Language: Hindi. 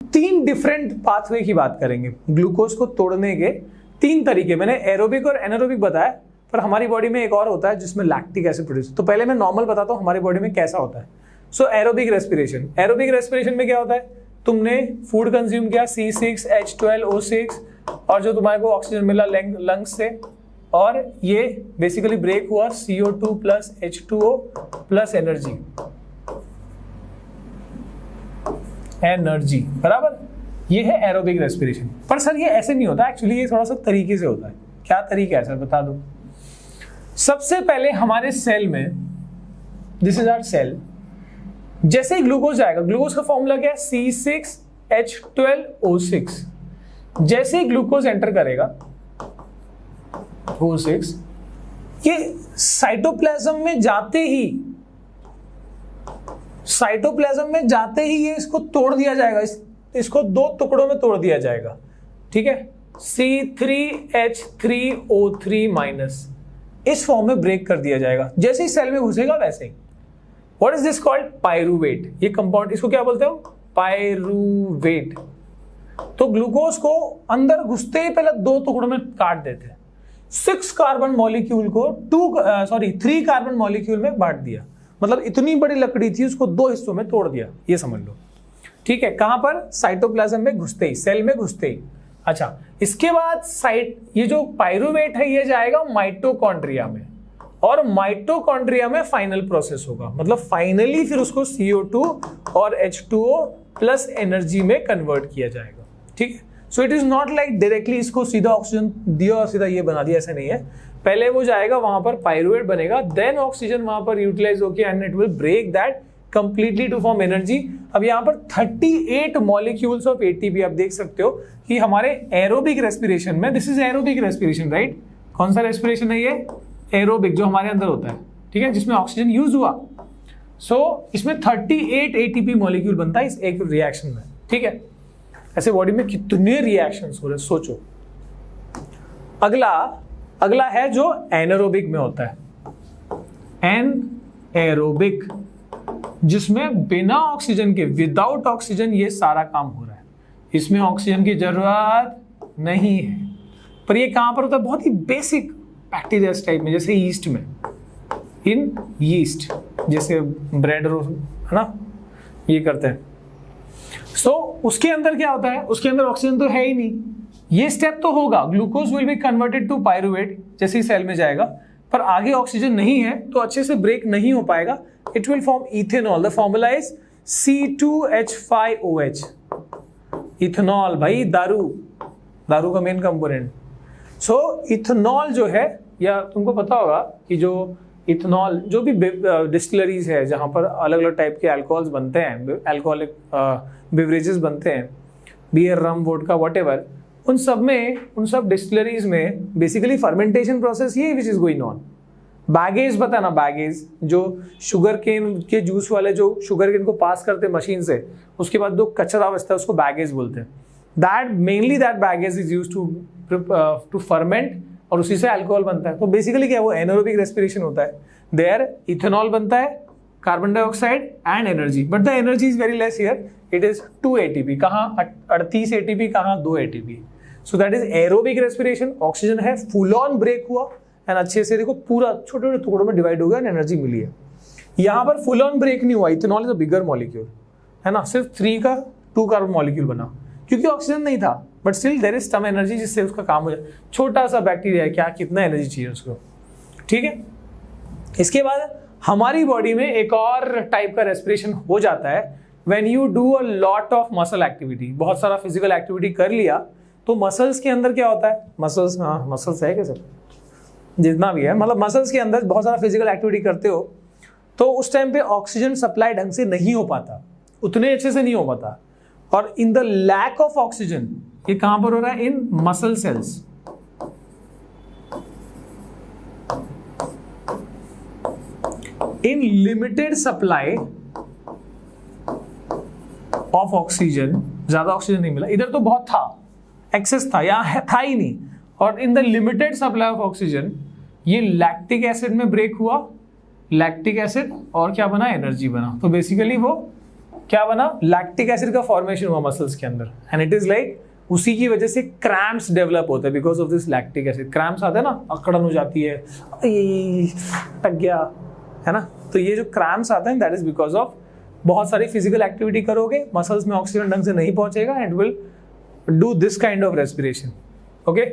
तीन डिफरेंट पाथवे की बात करेंगे ग्लूकोज को तोड़ने के। तीन तरीके, मैंने एरोबिक और एनारोबिक बताया, पर हमारी बॉडी में एक और होता है जिसमें लैक्टिक एसिड प्रोड्यूस। तो पहले मैं नॉर्मल बताता हूँ हमारी बॉडी में कैसा होता है। सो एरोबिक रेस्पिरेशन, एरोबिक रेस्पिरेशन में क्या होता है, तुमने फूड कंज्यूम किया C6H12O6 और जो तुम्हारे को ऑक्सीजन मिला लंग्स से, और ये बेसिकली ब्रेक हुआ CO2 plus H2O plus energy, बराबर। ये है एरोबिक रेस्पिरेशन। पर सर ये ऐसे नहीं होता, एक्चुअली ये थोड़ा सा तरीके से होता है। क्या तरीका है सर, बता दो। सबसे पहले हमारे सेल में, दिस इज आवर सेल, जैसे ही ग्लूकोज आएगा, ग्लूकोज का फॉर्मूला क्या है C6H12O6। जैसे ही ग्लूकोज एंटर करेगा O6, ये साइटोप्लाज्म में जाते ही ये इसको तोड़ दिया जाएगा, इसको दो टुकड़ों में तोड़ दिया जाएगा, ठीक है। C3H3O3- इस फॉर्म में ब्रेक कर दिया जाएगा। जैसे ही सेल में घुसेगा वैसे ही। What is this called, pyruvate. ये कंपाउंड, इसको क्या बोलते हो, पायरूवेट। तो ग्लूकोज को अंदर घुसते ही पहले दो टुकड़ों में काट देते हैं। 6 कार्बन मॉलिक्यूल को 3 कार्बन मॉलिक्यूल में बांट दिया। मतलब इतनी बड़ी लकड़ी थी, उसको 2 हिस्सों में तोड़ दिया, ये समझ लो, ठीक है। कहां पर, साइटोप्लाज्म में घुसते ही, सेल में घुसते ही। अच्छा, इसके बाद ये जो पायरूवेट है ये जाएगा माइटोकॉन्ड्रिया में, और माइटोकॉन्ड्रिया में फाइनल प्रोसेस होगा। मतलब फाइनली फिर उसको CO2 और H2O प्लस एनर्जी में कन्वर्ट किया जाएगा, ठीक है। So it is not like directly इसको सीधा ऑक्सीजन दिया और सीधा ये बना दिया, ऐसा नहीं है। पहले वो जाएगा, वहां पर पायरूवेट बनेगा, देन ऑक्सीजन वहां पर यूटिलाइज होकर and it will break that completely to form energy. अब यहाँ पर 38 मॉलिक्यूल्स ऑफ ATP आप देख सकते हो कि हमारे एरोबिक रेस्पिरेशन में, this is aerobic respiration, right. कौन सा रेस्पिरेशन है ये, एरोबिक, जो हमारे अंदर होता है, ठीक है, जिसमें ऑक्सीजन यूज हुआ। सो इसमें 38 ATP मॉलिक्यूल बनता है इस एक रिएक्शन में, ठीक है। ऐसे बॉडी में कितने रिएक्शंस हो रहे सोचो। अगला है जो एनारोबिक में होता है, एनएरोबिक, जिसमें बिना ऑक्सीजन के, विदाउट ऑक्सीजन ये सारा काम हो रहा है। इसमें ऑक्सीजन की जरूरत नहीं है। पर ये कहां पर होता है, बहुत ही बेसिक बैक्टीरिया टाइप में, जैसे यीस्ट में, इन यीस्ट, जैसे ब्रेड है ना, ये करते हैं। सो उसके अंदर क्या होता है, उसके अंदर ऑक्सीजन तो है ही नहीं। ये स्टेप तो होगा, glucose will be converted to pyruvate जैसे ही सेल में जाएगा, पर आगे ऑक्सीजन नहीं है तो अच्छे से ब्रेक नहीं हो पाएगा। It will form ethanol. The formula is C2H5OH। Ethanol, भाई दारू का मेन कंपोनेंट। सो इथेनॉल जो है, या तुमको पता होगा कि जो इथेनॉल, जो भी डिस्टिलरीज है जहां पर अलग अलग टाइप के अल्कोहल्स बनते हैं, अल्कोहलिक बेवरेजेस बनते हैं, बियर, रम, वोडका, व्हाटएवर, उन सब डिस्टिलरीज में बेसिकली फर्मेंटेशन प्रोसेस ये which is going on. Baggage पता ना, बैगेज जो शुगर केन के जूस वाले जो शुगर केन को पास करते हैं मशीन से, उसके बाद जो कचरा बचता है उसको बैगेज बोलते हैं। That baggage is used to ferment, और उसी से अल्कोहल बनता है। तो बेसिकली क्या है, वो एनारोबिक रेस्पिरेशन होता है। देयर इथेनॉल बनता है, carbon dioxide and energy, but the energy is very less here, it is 2 ATP। कहाँ 38 ATP, कहाँ 2 ATP। So that is aerobic respiration. Oxygen है, फुल ऑन ब्रेक हुआ एंड अच्छे से देखो पूरा छोटे छोटे टुकड़ों में डिवाइड हो गया एंड एनर्जी मिली है। यहाँ पर फुल ऑन ब्रेक नहीं हुआ, ethanol is a bigger molecule, है ना, सिर्फ 2 कार्बन मॉलिक्यूल बना क्योंकि ऑक्सीजन नहीं था, but still there is some energy जिससे उसका काम हो जाए। छोटा सा बैक्टीरिया है, क्या कितना एनर्जी चाहिए उसको, ठीक है। इसके बाद हमारी बॉडी में एक और टाइप का रेस्पिरेशन हो जाता है when you do a lot of muscle activity. बहुत सारा फिजिकल एक्टिविटी कर लिया तो मसल्स के अंदर क्या होता है, मसल्स है क्या सर, जितना भी है, मतलब मसल्स के अंदर बहुत सारा फिजिकल एक्टिविटी करते हो तो उस टाइम पे ऑक्सीजन सप्लाई ढंग से नहीं हो पाता, उतने अच्छे से नहीं हो पाता। और in the lack of oxygen, ये कहां पर हो रहा है, in muscle cells. In limited supply of oxygen, ज्यादा ऑक्सीजन नहीं मिला, इधर तो बहुत था, एक्सेस था, यहाँ था ही नहीं। और in the limited supply of oxygen ये लैक्टिक एसिड में ब्रेक हुआ, लैक्टिक एसिड, और क्या बना, एनर्जी बना। तो बेसिकली वो क्या बना, लैक्टिक एसिड का फॉर्मेशन हुआ मसल्स के अंदर, एंड इट इज लाइक उसी की वजह से क्रैम्प्स डेवलप होते हैं because of this lactic acid. Cramps आते हैं ना, अकड़न हो जाती है, टक गया, है ना। तो ये जो क्रैम्प्स आते हैं दैट इज बिकॉज ऑफ बहुत सारी फिजिकल एक्टिविटी करोगे, मसल्स में ऑक्सीजन ढंग से नहीं पहुंचेगा, and will do this kind of respiration. Okay